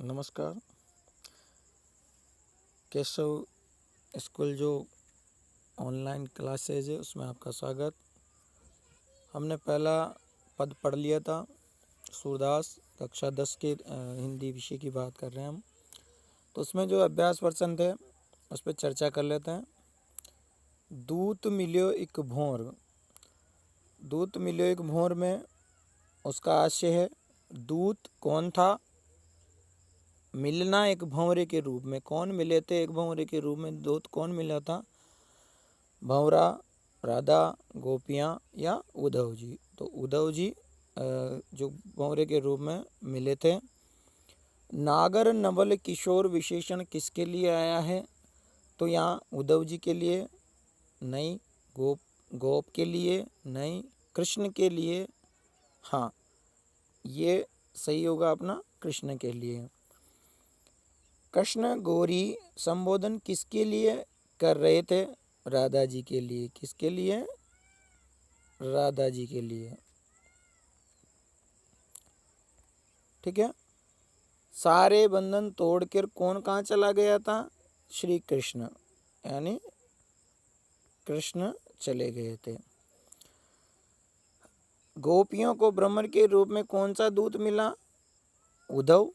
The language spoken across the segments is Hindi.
नमस्कार। केशव स्कूल जो ऑनलाइन क्लासेज है उसमें आपका स्वागत। हमने पहला पद पढ़ लिया था, सूरदास कक्षा 10 के हिंदी विषय की बात कर रहे हैं हम। तो उसमें जो अभ्यास प्रश्न थे उस पर चर्चा कर लेते हैं। दूत मिलियो एक भोर। दूत मिलियो एक भोर में उसका आशय है दूत कौन था, मिलना एक भंवरे के रूप में। कौन मिले थे एक भंवरे के रूप में? दूत कौन मिला था? भंवरा, राधा, गोपियाँ या उद्धव जी। तो उद्धव जी जो भंवरे के रूप में मिले थे। नागर नवल किशोर विशेषण किसके लिए आया है? तो यहाँ उद्धव जी के लिए नहीं, गोप के लिए नहीं, कृष्ण के लिए। हाँ, ये सही होगा अपना, कृष्ण के लिए। कृष्ण गौरी संबोधन किसके लिए कर रहे थे? राधा जी के लिए। किसके लिए? राधा जी के लिए। ठीक है। सारे बंधन तोड़कर कौन कहाँ चला गया था? श्री कृष्ण, यानी कृष्ण चले गए थे। गोपियों को भ्रमर के रूप में कौन सा दूत मिला? उद्धव।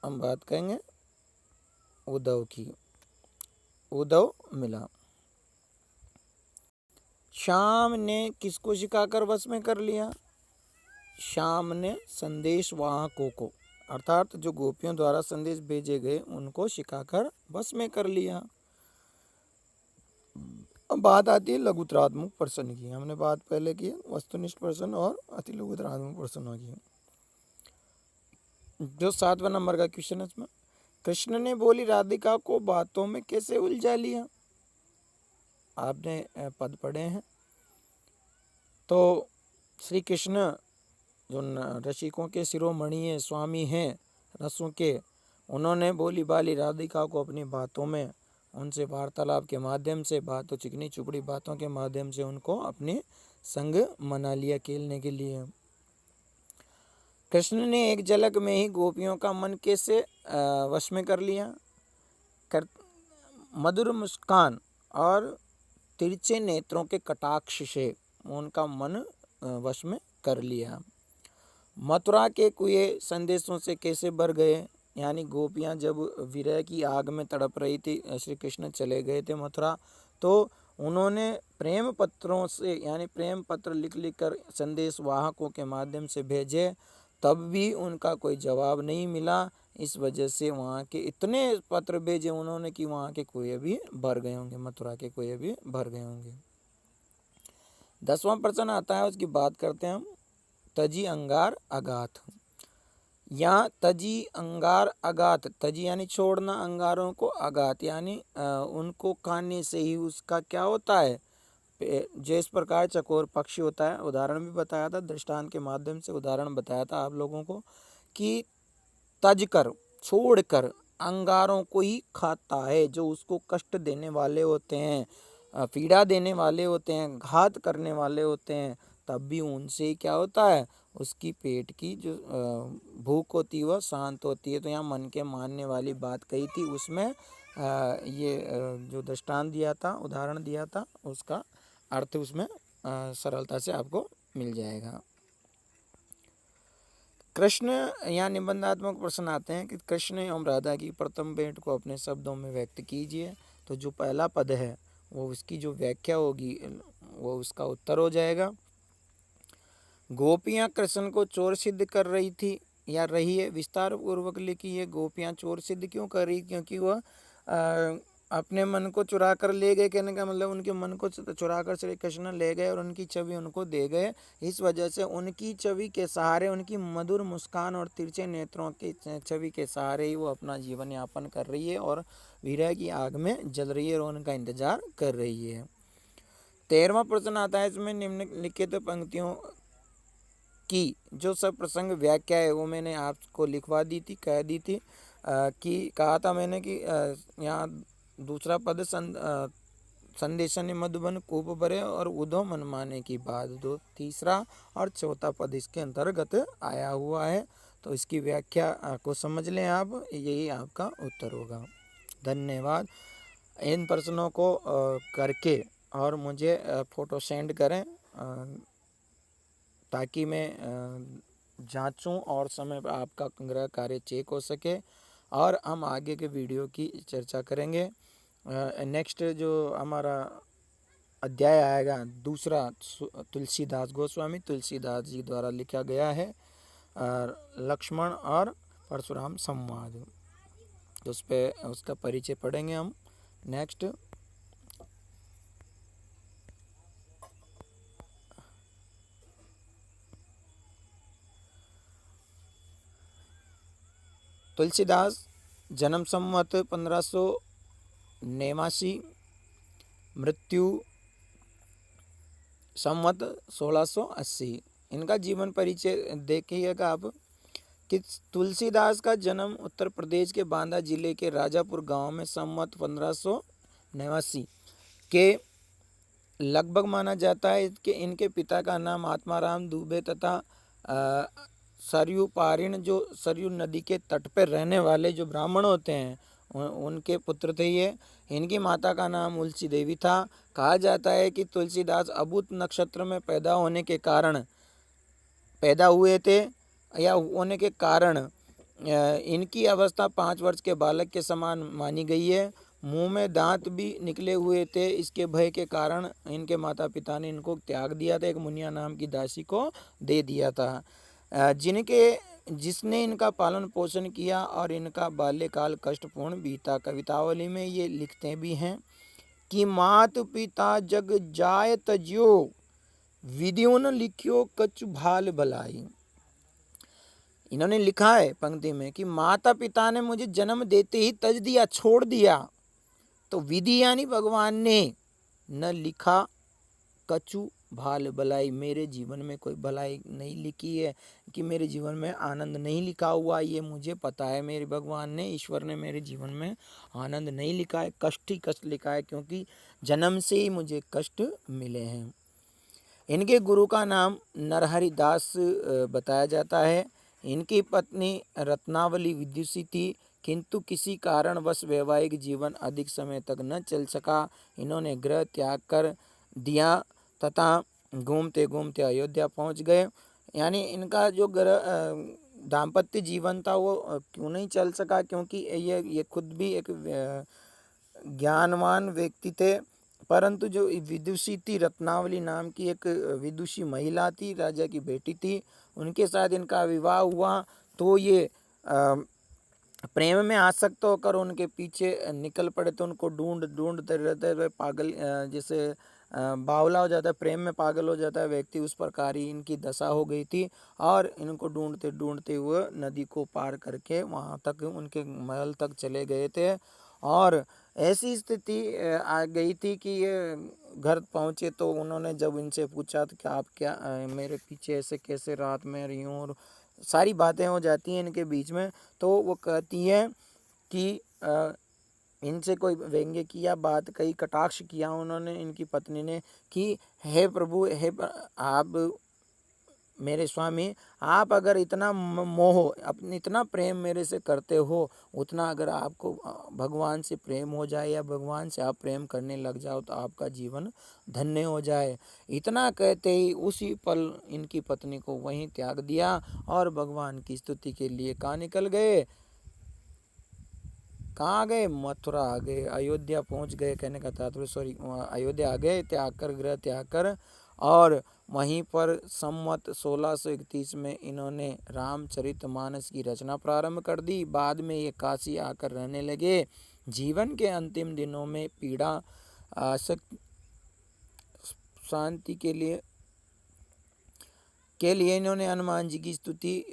हम बात करेंगे उद्धव की। उद्धव मिला। श्याम ने किसको सिखाकर वश में कर लिया? श्याम ने संदेश वाहकों को, अर्थात जो गोपियों द्वारा संदेश भेजे गए उनको सिखाकर वश में कर लिया। अब बात आती है लघुतरात्मक प्रश्न की। हमने बात पहले की वस्तुनिष्ठ प्रश्न और अति लघुतरात्मक प्रश्नों की। जो 7वां नंबर का क्वेश्चन है इसमें, कृष्ण ने बोली राधिका को बातों में कैसे उलझा लिया? आपने पद पढ़े हैं। तो श्री कृष्ण जो रसिकों के शिरोमणि है, स्वामी हैं रसों के, उन्होंने बोली बाली राधिका को अपनी बातों में, उनसे वार्तालाप के माध्यम से, बातों चिकनी चुपड़ी बातों के माध्यम से उनको अपने संग मना लिया खेलने के लिए। कृष्ण ने एक झलक में ही गोपियों का मन कैसे वश में कर लिया? मधुर मुस्कान और तिरछे नेत्रों के कटाक्ष से उनका मन वश में कर लिया। मथुरा के कुएं संदेशों से कैसे भर गए? यानी गोपियां जब विरह की आग में तड़प रही थी, श्री कृष्ण चले गए थे मथुरा, तो उन्होंने प्रेम पत्रों से, यानी प्रेम पत्र लिख लिख कर संदेश वाहकों के माध्यम से भेजे, तब भी उनका कोई जवाब नहीं मिला। इस वजह से वहाँ के इतने पत्र भेजे उन्होंने कि वहाँ के कुएं भी भर गए होंगे, मथुरा के कुएं भी भर गए होंगे। 10वां प्रश्न आता है, उसकी बात करते हैं हम। तजी अंगार अगाथ। यहाँ तजी अंगार अगाथ, तजी यानी छोड़ना, अंगारों को अगाथ यानी उनको खाने से ही उसका क्या होता है? जिस प्रकार चकोर पक्षी होता है, उदाहरण भी बताया था, दृष्टांत के माध्यम से उदाहरण बताया था आप लोगों को कि तज कर, छोड़कर अंगारों को ही खाता है, जो उसको कष्ट देने वाले होते हैं, पीड़ा देने वाले होते हैं, घात करने वाले होते हैं, तब भी उनसे क्या होता है? उसकी पेट की जो भूख होती है वह शांत होती है। तो यहाँ मन के मानने वाली बात कही थी, उसमें ये जो दृष्टांत दिया था, उदाहरण दिया था, उसका अर्थ उसमें सरलता से आपको मिल जाएगा। कृष्ण, यहाँ निबंधात्मक प्रश्न आते हैं कि कृष्ण एवं राधा की प्रथम भेंट को अपने शब्दों में व्यक्त कीजिए। तो जो पहला पद है वो उसकी जो व्याख्या होगी वो उसका उत्तर हो जाएगा। गोपियाँ कृष्ण को चोर सिद्ध कर रही थी या रही है? विस्तार पूर्वक लिखी है। गोपियाँ चोर सिद्ध क्यों कर रही? क्योंकि वह अपने मन को चुरा कर ले गए। कहने का मतलब उनके मन को चुरा कर श्री कृष्ण ले गए और उनकी छवि उनको दे गए। इस वजह से उनकी छवि के सहारे, उनकी मधुर मुस्कान और तिरछे नेत्रों की छवि के सहारे ही वो अपना जीवन यापन कर रही है और विरह की आग में जल रही है और उनका इंतजार कर रही है। 13वां प्रश्न आता है, इसमें निम्नलिखित पंक्तियों की जो सब प्रसंग व्याख्या है वो मैंने आपको लिखवा दी थी, कह दी थी कि कहा था मैंने कि यहाँ दूसरा पद संदेशन मधुबन कूप भरे और उद्धव मनमाने की बात। दो तीसरा और चौथा पद इसके अंतर्गत आया हुआ है। तो इसकी व्याख्या को समझ लें आप, यही आपका उत्तर होगा। धन्यवाद। इन प्रश्नों को करके और मुझे फ़ोटो सेंड करें ताकि मैं जांचूं और समय पर आपका गृह कार्य चेक हो सके और हम आगे के वीडियो की चर्चा करेंगे। नेक्स्ट जो हमारा अध्याय आएगा दूसरा, तुलसीदास गोस्वामी तुलसीदास जी द्वारा लिखा गया है लक्ष्मण और परशुराम संवाद, तो उस पर उसका परिचय पढ़ेंगे हम। नेक्स्ट, तुलसीदास जन्म संवत 1589, मृत्यु संवत 1680। इनका जीवन परिचय देखिएगा आप कि तुलसीदास का जन्म उत्तर प्रदेश के बांदा जिले के राजापुर गांव में संवत 1589 के लगभग माना जाता है कि इनके पिता का नाम आत्माराम दुबे तथा सरयू पारिण, जो सरयू नदी के तट पर रहने वाले जो ब्राह्मण होते हैं उनके पुत्र थे ये। इनकी माता का नाम उलसी देवी था। कहा जाता है कि तुलसीदास अबूत नक्षत्र में पैदा हुए थे या होने के कारण इनकी अवस्था 5 वर्ष के बालक के समान मानी गई है। मुंह में दांत भी निकले हुए थे। इसके भय के कारण इनके माता पिता ने इनको त्याग दिया था, एक मुनिया नाम की दासी को दे दिया था, जिसने इनका पालन पोषण किया और इनका बाल्यकाल कष्टपूर्ण बीता। कवितावली में ये लिखते भी हैं कि मात पिता जग जाय तज्यो, विधियों न लिखियो कछु भाल भलाई। इन्होंने लिखा है पंक्ति में कि माता पिता ने मुझे जन्म देते ही तज दिया, छोड़ दिया, तो विधि यानी भगवान ने न लिखा कछु भाल भलाई, मेरे जीवन में कोई भलाई नहीं लिखी है, कि मेरे जीवन में आनंद नहीं लिखा हुआ, ये मुझे पता है। मेरे भगवान ने, ईश्वर ने मेरे जीवन में आनंद नहीं लिखा है, कष्ट ही कष्ट लिखा है, क्योंकि जन्म से ही मुझे कष्ट मिले हैं। इनके गुरु का नाम नरहरि दास बताया जाता है। इनकी पत्नी रत्नावली विदुषी थी, किंतु किसी कारणवश वैवाहिक जीवन अधिक समय तक न चल सका। इन्होंने गृह त्याग कर दिया तथा घूमते घूमते अयोध्या पहुंच गए। यानी इनका जो दाम्पत्य जीवन था वो क्यों नहीं चल सका, क्योंकि ये खुद भी एक ज्ञानवान व्यक्ति थे, परंतु जो विदुषी थी, रत्नावली नाम की एक विदुषी महिला थी, राजा की बेटी थी, उनके साथ इनका विवाह हुआ। तो ये प्रेम में आसक्त होकर उनके पीछे निकल पड़े, तो उनको ढूंढते रहते हुए पागल, जैसे बावला हो जाता है, प्रेम में पागल हो जाता है व्यक्ति, उस प्रकार ही इनकी दशा हो गई थी। और इनको ढूंढते ढूंढते हुए नदी को पार करके वहाँ तक उनके महल तक चले गए थे। और ऐसी स्थिति आ गई थी कि ये घर पहुँचे तो उन्होंने जब इनसे पूछा तो कि आप क्या मेरे पीछे ऐसे कैसे रात में रही हूँ, और सारी बातें हो जाती हैं इनके बीच में। तो वो कहती है कि इनसे कोई व्यंग्य किया, बात कही, कटाक्ष किया उन्होंने, इनकी पत्नी ने, कि हे प्रभु, आप मेरे स्वामी, आप अगर इतना मोह, अपनी इतना प्रेम मेरे से करते हो, उतना अगर आपको भगवान से प्रेम हो जाए या भगवान से आप प्रेम करने लग जाओ तो आपका जीवन धन्य हो जाए। इतना कहते ही उसी पल इनकी पत्नी को वहीं त्याग दिया और भगवान की स्तुति के लिए कहाँ निकल गए, कहाँ गए, मथुरा आ गए, अयोध्या पहुंच गए, कहने का तात्पर्य अयोध्या आ गए त्याग कर, गृह त्याग कर। और वहीं पर संवत 1631 में इन्होंने रामचरितमानस की रचना प्रारंभ कर दी। बाद में ये काशी आकर रहने लगे। जीवन के अंतिम दिनों में पीड़ा आसक्त शांति के लिए इन्होंने हनुमान जी की स्तुति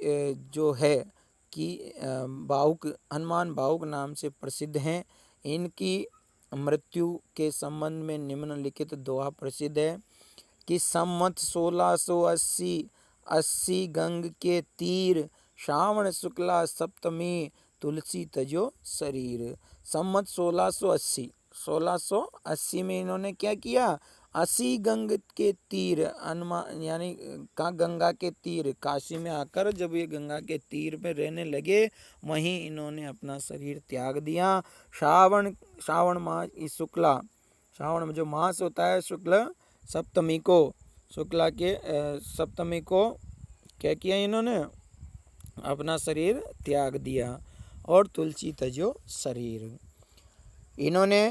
जो है कि हनुमान भावुक नाम से प्रसिद्ध हैं। इनकी मृत्यु के संबंध में निम्नलिखित दोहा प्रसिद्ध है कि संवत 1680 गंग के तीर, श्रावण शुक्ला सप्तमी, तुलसी तजो शरीर। संवत 1680 में इन्होंने क्या किया, असी गंग के तीर अनुमान यानी गंगा के तीर काशी में आकर जब ये गंगा के तीर पे रहने लगे वहीं इन्होंने अपना शरीर त्याग दिया। श्रावण मास इस शुक्ला श्रावण में जो मास होता है शुक्ल सप्तमी को शुक्ला के सप्तमी को क्या किया इन्होंने अपना शरीर त्याग दिया और तुलसी तजो शरीर। इन्होंने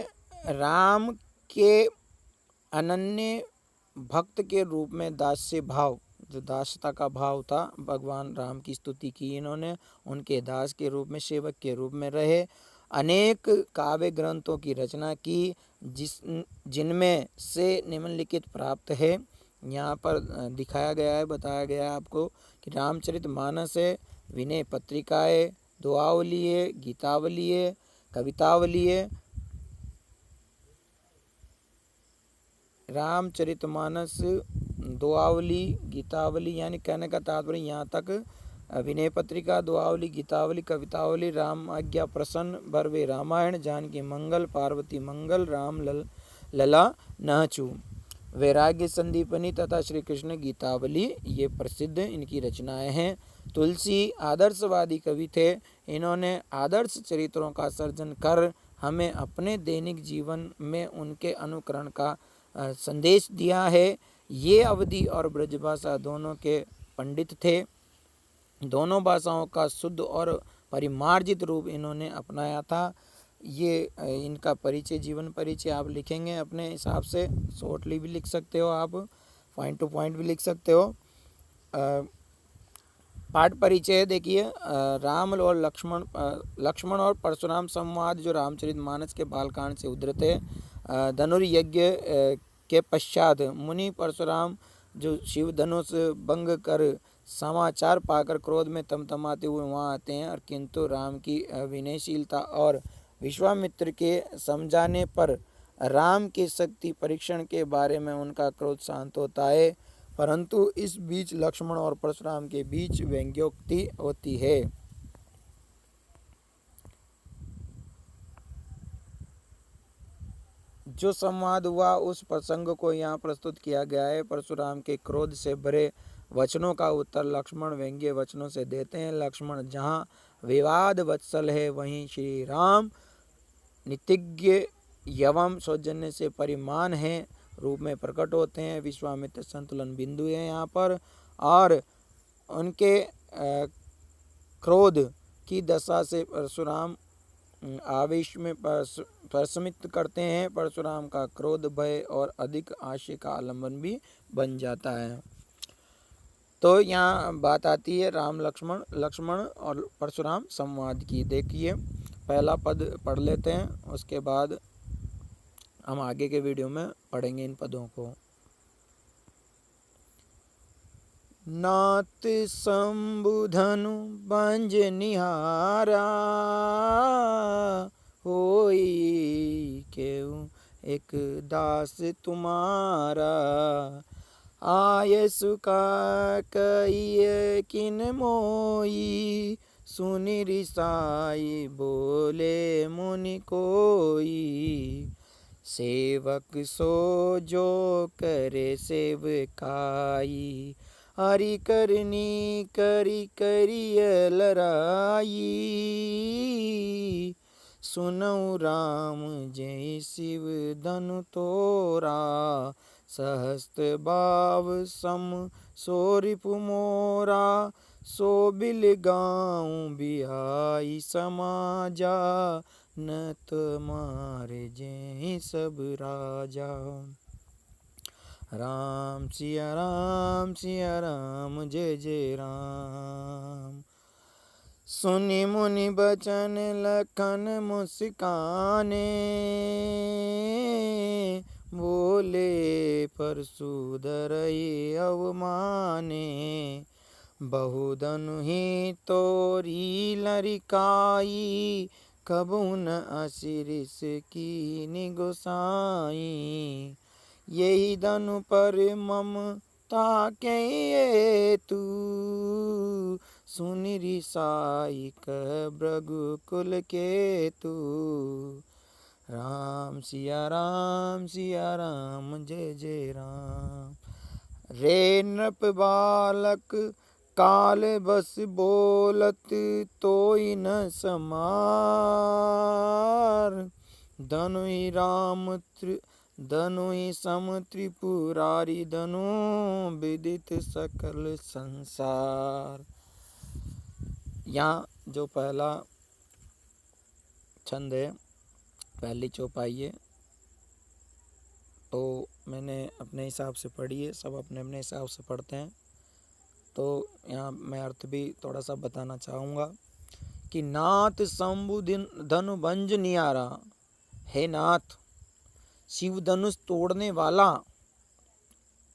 राम के अनन्य भक्त के रूप में दास्य भाव जो दासता का भाव था भगवान राम की स्तुति की इन्होंने। उनके दास के रूप में सेवक के रूप में रहे। अनेक काव्य ग्रंथों की रचना की जिनमें से निम्नलिखित प्राप्त है। यहाँ पर दिखाया गया है बताया गया है आपको कि रामचरितमानस है, विनय पत्रिका है, दुआवली है, गीतावली है, कवितावली है। रामचरितमानस दुआवली गीतावली यानी कहने का तात्पर्य यहाँ तक विनय पत्रिका दुआवली गीतावली कवितावली राम आज्ञा प्रसन्न भरवे रामायण जानकी मंगल पार्वती मंगल राम लला नहचू वैराग्य संदीपनी तथा श्री कृष्ण गीतावली ये प्रसिद्ध इनकी रचनाएं हैं। तुलसी आदर्शवादी कवि थे। इन्होंने आदर्श चरित्रों का सर्जन कर हमें अपने दैनिक जीवन में उनके अनुकरण का संदेश दिया है। ये अवधी और ब्रजभाषा दोनों के पंडित थे। दोनों भाषाओं का शुद्ध और परिमार्जित रूप इन्होंने अपनाया था। ये इनका परिचय जीवन परिचय आप लिखेंगे अपने हिसाब से। शॉर्टली भी लिख सकते हो आप, पॉइंट टू पॉइंट भी लिख सकते हो। पाठ परिचय देखिए राम और लक्ष्मण और परशुराम संवाद जो रामचरितमानस के बालकांड से उद्धृत है। धनुर्यज्ञ के पश्चात मुनि परशुराम जो शिव धनुष भंग कर समाचार पाकर क्रोध में तमतमाते हुए वहाँ आते हैं और किंतु राम की विनयशीलता और विश्वामित्र के समझाने पर राम के शक्ति परीक्षण के बारे में उनका क्रोध शांत होता है। परंतु इस बीच लक्ष्मण और परशुराम के बीच व्यंग्योक्ति होती है। जो संवाद हुआ उस प्रसंग को यहाँ प्रस्तुत किया गया है। परशुराम के क्रोध से भरे वचनों का उत्तर लक्ष्मण व्यंग्य वचनों से देते हैं। लक्ष्मण जहाँ विवाद वत्सल है वहीं श्री राम नितिज्ञ एवं सौजन्य से परिमाण है रूप में प्रकट होते हैं। विश्वामित्र संतुलन बिंदु है यहाँ पर और उनके क्रोध की दशा से परशुराम आवेश में प्रशमित करते हैं। परशुराम का क्रोध भय और अधिक आशय का आलंबन भी बन जाता है। तो यहाँ बात आती है राम लक्ष्मण और परशुराम संवाद की। देखिए पहला पद पढ़ लेते हैं, उसके बाद हम आगे के वीडियो में पढ़ेंगे इन पदों को। नाथ संबुधनु बंज निहारा होई केऊ एक दास तुम्हारा आय सुका कई किन मोई सुनि रिसाई बोले मुनि कोई सेवक सो जो करे सेवकाई हरि करनी करी करिय लराई सुनऊ राम जय शिव धनु तोरा सहस्त्र बाव सम सो रिपु मोरा सो बिल गाँव बिहाई समाजा न तुम्हारे जय सब राजा। राम सिया राम जय जय राम। सुनि मुनि बचन लखन मुस्काने बोले परशुधर अवमाने बहुधनु ही तोरी लरिकाई कबू न असिरिस की निगोसाई यही धनु पर ममता के तू सुनि रिसाई कह भृगु कुल के तू राम सिया राम जय जय राम। रे नृप बालक काल बस बोलत तोई न समार। धनु ही धनु ही सम त्रिपुरारी धनु विदित सकल संसार। यहाँ जो पहला छंद है, पहली चौपाई है, तो मैंने अपने हिसाब से पढ़ी है, सब अपने अपने हिसाब से पढ़ते हैं। तो यहाँ मैं अर्थ भी थोड़ा सा बताना चाहूँगा कि नाथ शंभु धनु भंज नियारा, हे नाथ शिव धनुष तोड़ने वाला,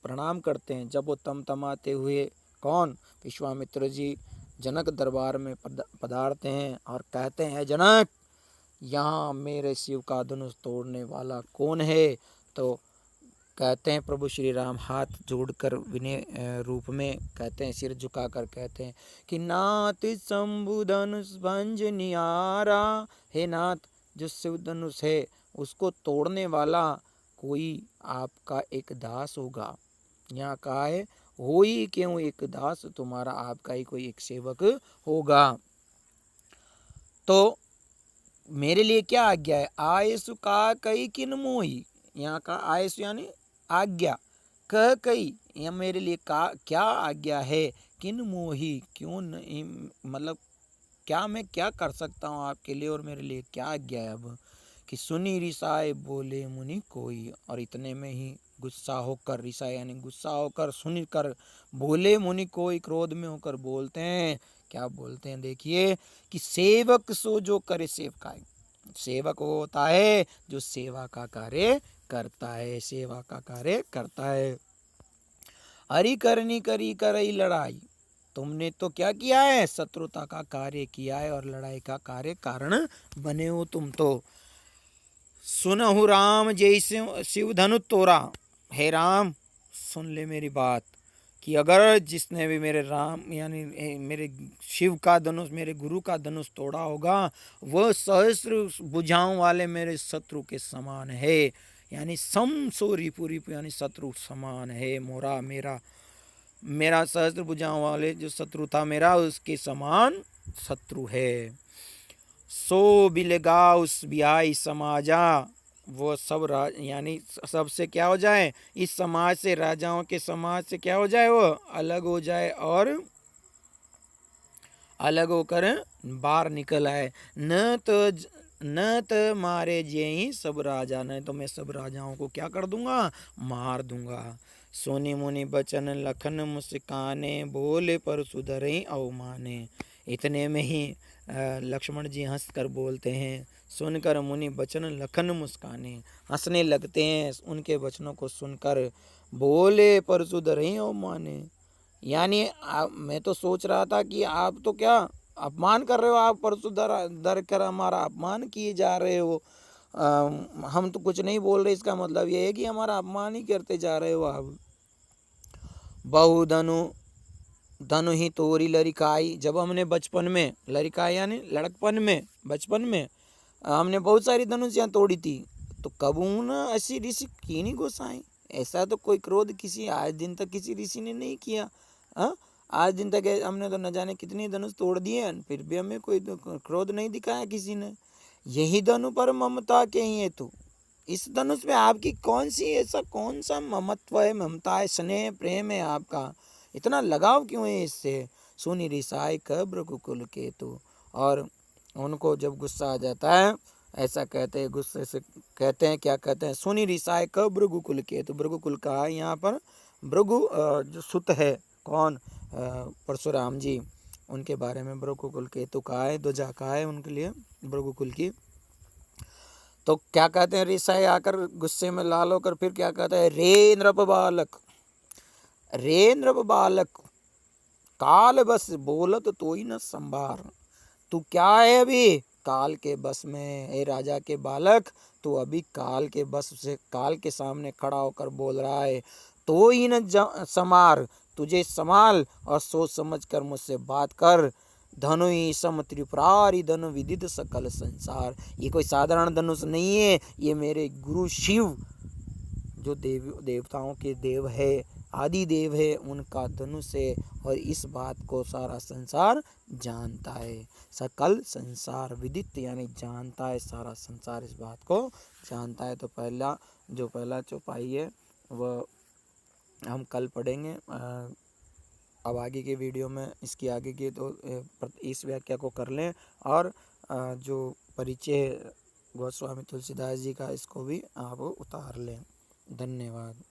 प्रणाम करते हैं। जब वो तमतमाते हुए कौन, विश्वामित्र जी जनक दरबार में पधारते हैं और कहते हैं, जनक यहाँ मेरे शिव का धनुष तोड़ने वाला कौन है? तो कहते हैं प्रभु श्री राम हाथ जोड़कर विनय रूप में कहते हैं, सिर झुकाकर कहते हैं कि नाथ शंभु धनुष भंज नियारा, हे नाथ जो शिव धनुष है उसको तोड़ने वाला कोई आपका एक दास होगा। यहाँ कहा है होई क्यों एक दास, तुम्हारा आपका ही कोई एक सेवक होगा। तो मेरे लिए क्या आज्ञा है? आयसु का कई किन मोही, यहाँ का आयसु यानी आज्ञा, कह कई यह मेरे लिए का क्या आज्ञा है, किन मोही क्यों नहीं, मतलब क्या मैं क्या कर सकता हूँ आपके लिए और मेरे लिए क्या आज्ञा है। अब कि सुनी रिसाए बोले मुनि कोई, और इतने में ही गुस्सा होकर, रिसा यानी गुस्सा होकर, सुनकर बोले मुनि कोई, क्रोध में होकर बोलते हैं। क्या बोलते हैं देखिए कि सेवक सो जो करे सेवकाई, सेवक वो होता है जो सेवा का कार्य करता है, सेवा का कार्य करता है। हरि करनी करी करई लड़ाई, तुमने तो क्या किया है? शत्रुता का कार्य किया है और लड़ाई का कार्य कारण बने हो तुम तो। सुनहु राम जैसे शिव धनु तोरा, हे राम सुन ले मेरी बात कि अगर जिसने भी मेरे राम यानी मेरे शिव का धनुष, मेरे गुरु का धनुष तोड़ा होगा, वह सहस्र भुजाओं वाले मेरे शत्रु के समान है। यानी सम सो रिपु रिपु यानी शत्रु समान है मोरा, मेरा सहस्र भुजाओं वाले जो शत्रु था मेरा, उसके समान शत्रु है। सो बिलगा उस बिहाई समाजा, वो सब यानी सबसे क्या हो जाए, इस समाज से, राजाओं के समाज से क्या हो जाए, वो अलग हो जाए और अलग होकर बाहर निकल आए। न तो मारे जे ही सब राजा, नहीं तो मैं सब राजाओं को क्या कर दूंगा, मार दूंगा। सोनी मुनि बचन लखन मुस्काने, बोले पर सुधरे अवमाने। इतने में ही लक्ष्मण जी हंस कर बोलते हैं, सुनकर मुनि बचन लखन मुस्काने, हंसने लगते हैं उनके वचनों को सुनकर। बोले पर सुधरे अवमाने, यानी मैं तो सोच रहा था कि आप तो क्या अपमान कर रहे हो, आप परसों दर कर हमारा अपमान किए जा रहे हो। हम तो कुछ नहीं बोल रहे, इसका मतलब ये है कि हमारा अपमान ही करते जा रहे हो आप। बहु धनु ही तोरी लड़िकाई, जब हमने बचपन में, लड़िकाई यानी लड़कपन में, बचपन में हमने बहुत सारी धनुषियाँ तोड़ी थी, तो कबू न ऐसी ऋषि की नहीं गोसाई, ऐसा तो कोई क्रोध किसी आज दिन तक किसी ऋषि ने नहीं किया। आज दिन तक हमने तो न जाने कितनी धनुष तोड़ दिए, फिर भी हमें कोई क्रोध नहीं दिखाया किसी ने। यही धनु पर ममता के ही है, तो इस धनुष में आपकी कौन सी ऐसा कौन सा ममत्व है, ममता है, स्नेह प्रेम है, आपका इतना लगाव क्यों है इससे। सुनी रिसाई कब रघुकुल केतु, और उनको जब गुस्सा आ जाता है ऐसा कहते हैं, गुस्से से कहते हैं, क्या कहते हैं, सुनी रिसाई कब भृगुकुल केतु, भृगुकुल का है यहाँ पर भृगु जो सुत है कौन, परशुराम जी, उनके बारे में भृगुकुल केतु कहा है, ध्वजा कहा है उनके लिए भृगुकुल की। तो क्या कहते हैं, रिसाई आकर गुस्से में लाल होकर फिर क्या कहता है, रे नृप बालक, रे नृप बालक काल बस बोलत तो ही न संभार, तू क्या है अभी काल के बस में, हे राजा के बालक तू अभी काल के बस से, काल के सामने खड़ा होकर बोल रहा है। तो ही न समार, तुझे संभाल और सोच समझ कर मुझसे बात कर। धनु ही सम त्रिपुरारी धनु विदित सकल संसार। ये कोई साधारण धनुष नहीं है, ये मेरे गुरु शिव जो देवताओं के देव है, आदि देव है, उनका धनुष है। और इस बात को सारा संसार जानता है। सकल संसार विदित यानी जानता है, सारा संसार इस बात को जानता है। तो पहला चौपाई है वह हम कल पढ़ेंगे। अब आगे के वीडियो में इसकी आगे की तो इस व्याख्या को कर लें, और जो परिचय गोस्वामी तुलसीदास जी का इसको भी आप उतार लें। धन्यवाद।